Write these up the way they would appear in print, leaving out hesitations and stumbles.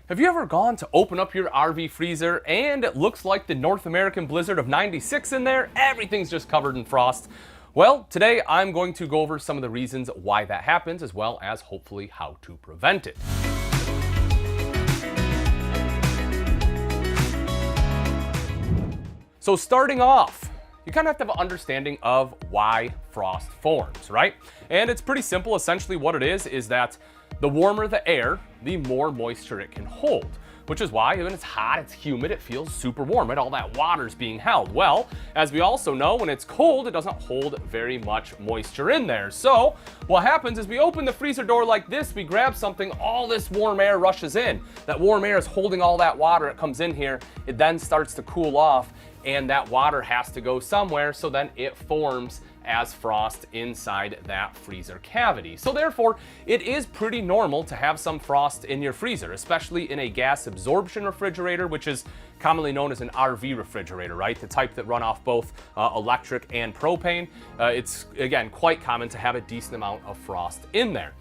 Have you ever gone to open up your RV freezer and it looks like the North American blizzard of '96 in there? Everything's just covered in frost. Well, today I'm going to go over some of the reasons why that happens, as well as hopefully how to prevent it. So starting off, you kind of have to have an understanding of why frost forms, right? And it's pretty simple. Essentially what it is that the warmer the air, the more moisture it can hold, which is why when it's hot, it's humid, it feels super warm, right? All that water's being held. Well, as we also know, when it's cold, it doesn't hold very much moisture in there. So what happens is we open the freezer door like this, we grab something, all this warm air rushes in. That warm air is holding all that water, it comes in here, it then starts to cool off, and that water has to go somewhere, so then it forms as frost inside that freezer cavity. So therefore, it is pretty normal to have some frost in your freezer, especially in a gas absorption refrigerator, which is commonly known as an RV refrigerator, right? The type that run off both electric and propane. It's, again, quite common to have a decent amount of frost in there.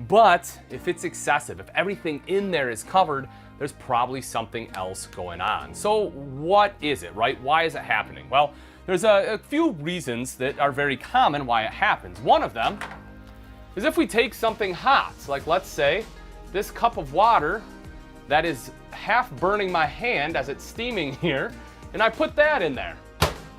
But if it's excessive, if everything in there is covered, there's probably something else going on. So what is it, right? Why is it happening? Well, there's a few reasons that are very common why it happens. One of them is if we take something hot, like let's say this cup of water that is half burning my hand as it's steaming here, and I put that in there,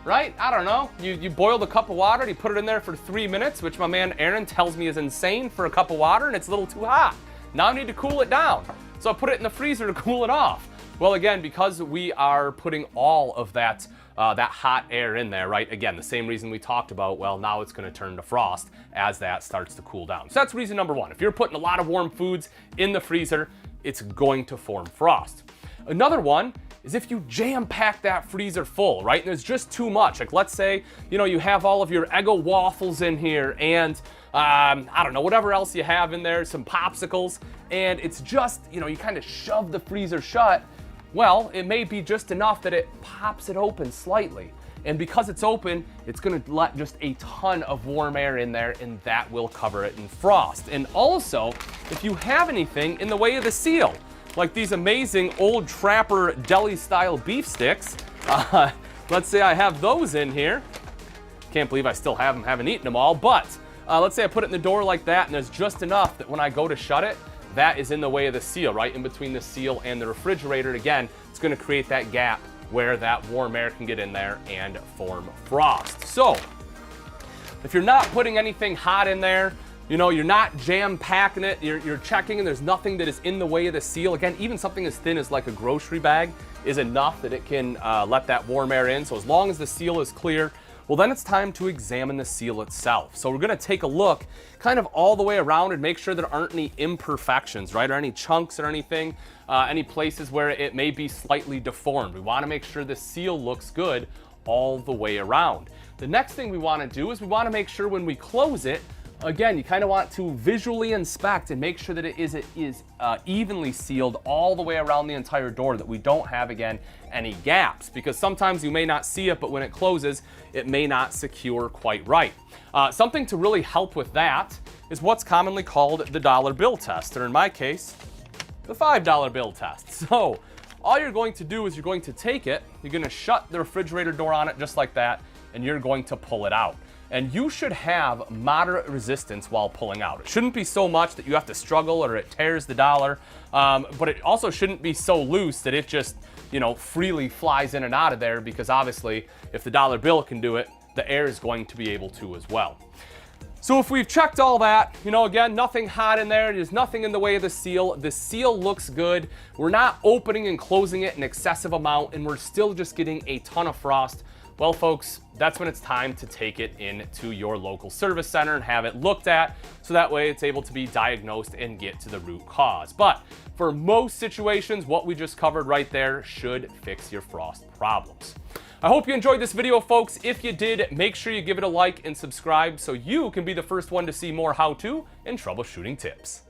right? I don't know, you boil the cup of water and you put it in there for 3 minutes, which my man Aaron tells me is insane for a cup of water, and it's a little too hot. Now I need to cool it down. So I put it in the freezer to cool it off. Well, again, because we are putting all of that hot air in there, right? Again, the same reason we talked about, well, now it's gonna turn to frost as that starts to cool down. So that's reason number one. If you're putting a lot of warm foods in the freezer, it's going to form frost. Another one is if you jam-pack that freezer full, right? And there's just too much. Like let's say, you have all of your Eggo waffles in here and I don't know, whatever else you have in there, some popsicles, and it's just, you kind of shove the freezer shut. Well, it may be just enough that it pops it open slightly. And because it's open, it's gonna let just a ton of warm air in there, and that will cover it in frost. And also, if you have anything in the way of the seal, like these amazing old Trapper deli style beef sticks, let's say I have those in here. Can't believe I still have them, haven't eaten them all, but let's say I put it in the door like that, and there's just enough that when I go to shut it, that is in the way of the seal, right? In between the seal and the refrigerator. And again, it's gonna create that gap where that warm air can get in there and form frost. So, if you're not putting anything hot in there, you're not jam-packing it, you're checking and there's nothing that is in the way of the seal. Again, even something as thin as like a grocery bag is enough that it can let that warm air in. So as long as the seal is clear, well, then it's time to examine the seal itself. So we're gonna take a look kind of all the way around and make sure there aren't any imperfections, right? Or any chunks or anything, any places where it may be slightly deformed. We wanna make sure the seal looks good all the way around. The next thing we wanna do is we wanna make sure when we close it, again, you kind of want to visually inspect and make sure that it is evenly sealed all the way around the entire door, that we don't have, again, any gaps, because sometimes you may not see it, but when it closes, it may not secure quite right. Something to really help with that is what's commonly called the dollar bill test, or in my case, the $5 bill test. So all you're going to do is you're going to take it, you're going to shut the refrigerator door on it just like that, and you're going to pull it out. And you should have moderate resistance while pulling out. It shouldn't be so much that you have to struggle or it tears the dollar, but it also shouldn't be so loose that it just, freely flies in and out of there, because obviously if the dollar bill can do it, the air is going to be able to as well. So if we've checked all that, again, nothing hot in there, there's nothing in the way of the seal looks good, we're not opening and closing it an excessive amount, and we're still just getting a ton of frost, well, folks, that's when it's time to take it into your local service center and have it looked at, so that way it's able to be diagnosed and get to the root cause. But for most situations, what we just covered right there should fix your frost problems. I hope you enjoyed this video, folks. If you did, make sure you give it a like and subscribe so you can be the first one to see more how-to and troubleshooting tips.